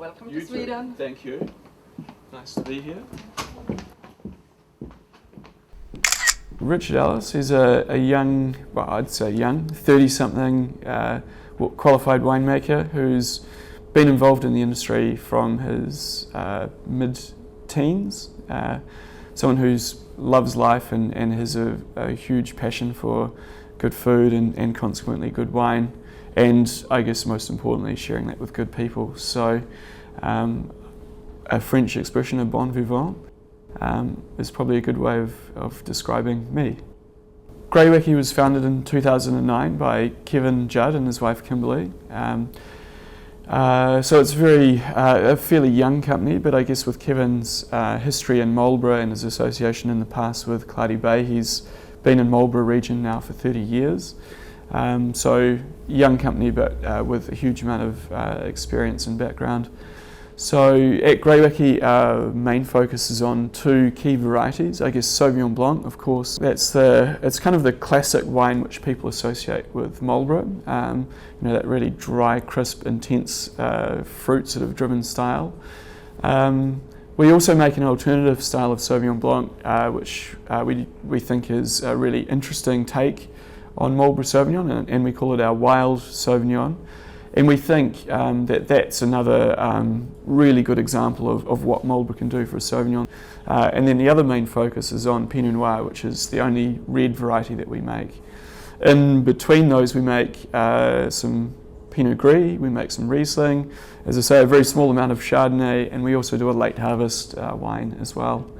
Welcome to Sweden. Thank you. Nice to be here. Richard Ellis, he's a young, well, I'd say young, 30-something qualified winemaker who's been involved in the industry from his mid-teens. Someone who loves life and has a huge passion for good food and consequently good wine, and I guess most importantly sharing that with good people. So a French expression of bon vivant is probably a good way of describing me. Greywackes was founded in 2009 by Kevin Judds and his wife Kimberly. So it's a fairly young company, but I guess with Kevin's history in Marlborough and his association in the past with Clardy Bay, he's been in Marlborough region now for 30 years. So young company, but with a huge amount of experience and background. So at Greywackes, our main focus is on two key varieties. I guess Sauvignon Blanc, of course, it's kind of the classic wine which people associate with Marlborough. That really dry, crisp, intense fruit sort of driven style. We also make an alternative style of Sauvignon Blanc, which we think is a really interesting take on Marlborough Sauvignon, and we call it our wild Sauvignon. And we think that's another really good example of what Marlborough can do for a Sauvignon. And then the other main focus is on Pinot Noir, which is the only red variety that we make. In between those, we make some Pinot Gris, we make some Riesling, as I say, a very small amount of Chardonnay, and we also do a late harvest wine as well.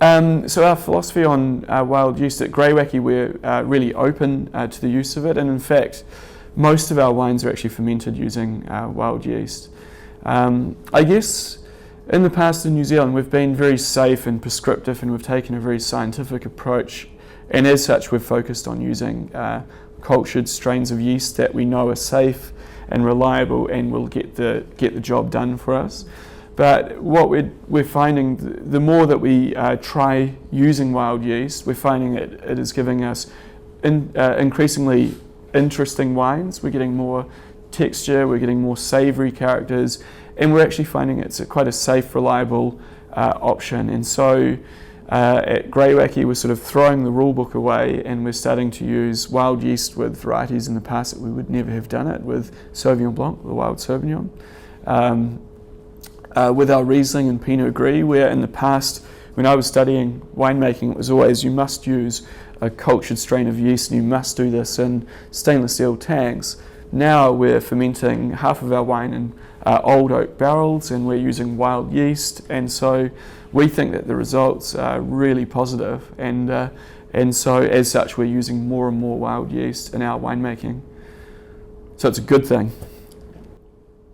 So our philosophy on wild yeast at Greywackes, we're really open to the use of it, and in fact, most of our wines are actually fermented using wild yeast. I guess in the past in New Zealand we've been very safe and prescriptive, and we've taken a very scientific approach, and as such we've focused on using cultured strains of yeast that we know are safe and reliable and will get the job done for us. But what we're finding, the more that we try using wild yeast, we're finding that it is giving us increasingly interesting wines. We're getting more texture, we're getting more savoury characters, and we're actually finding it's quite a safe, reliable option. And so at Greywackes we're sort of throwing the rule book away, and we're starting to use wild yeast with varieties in the past that we would never have done it with Sauvignon Blanc, the wild Sauvignon. With our Riesling and Pinot Gris, where in the past when I was studying winemaking it was always you must use a cultured strain of yeast and you must do this in stainless steel tanks. Now we're fermenting half of our wine in old oak barrels, and we're using wild yeast, and so we think that the results are really positive, and so as such we're using more and more wild yeast in our winemaking. So it's a good thing.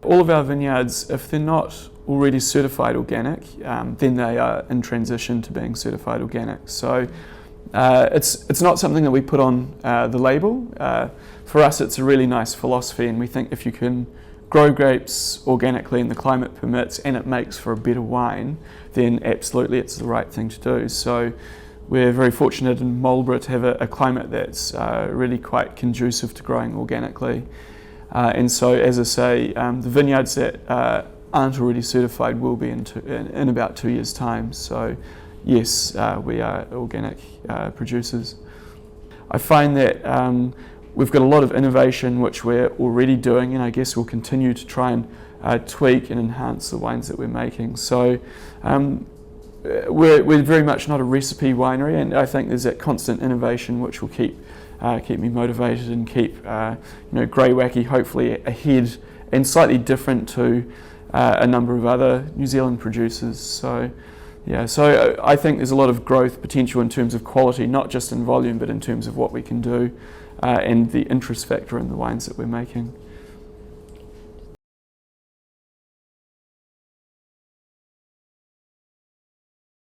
All of our vineyards, if they're not already certified organic, then they are in transition to being certified organic. So it's not something that we put on the label. For us it's a really nice philosophy, and we think if you can grow grapes organically and the climate permits and it makes for a better wine, then absolutely it's the right thing to do. So we're very fortunate in Marlborough to have a climate that's really quite conducive to growing organically. And so, as I say, the vineyards that aren't already certified will be in about 2 years' time. So yes, we are organic producers. I find that we've got a lot of innovation which we're already doing, and I guess we'll continue to try and tweak and enhance the wines that we're making. So we're very much not a recipe winery, and I think there's that constant innovation which will keep me motivated and keep Greywackes hopefully ahead and slightly different to a number of other New Zealand producers. So I think there's a lot of growth potential in terms of quality, not just in volume but in terms of what we can do and the interest factor in the wines that we're making.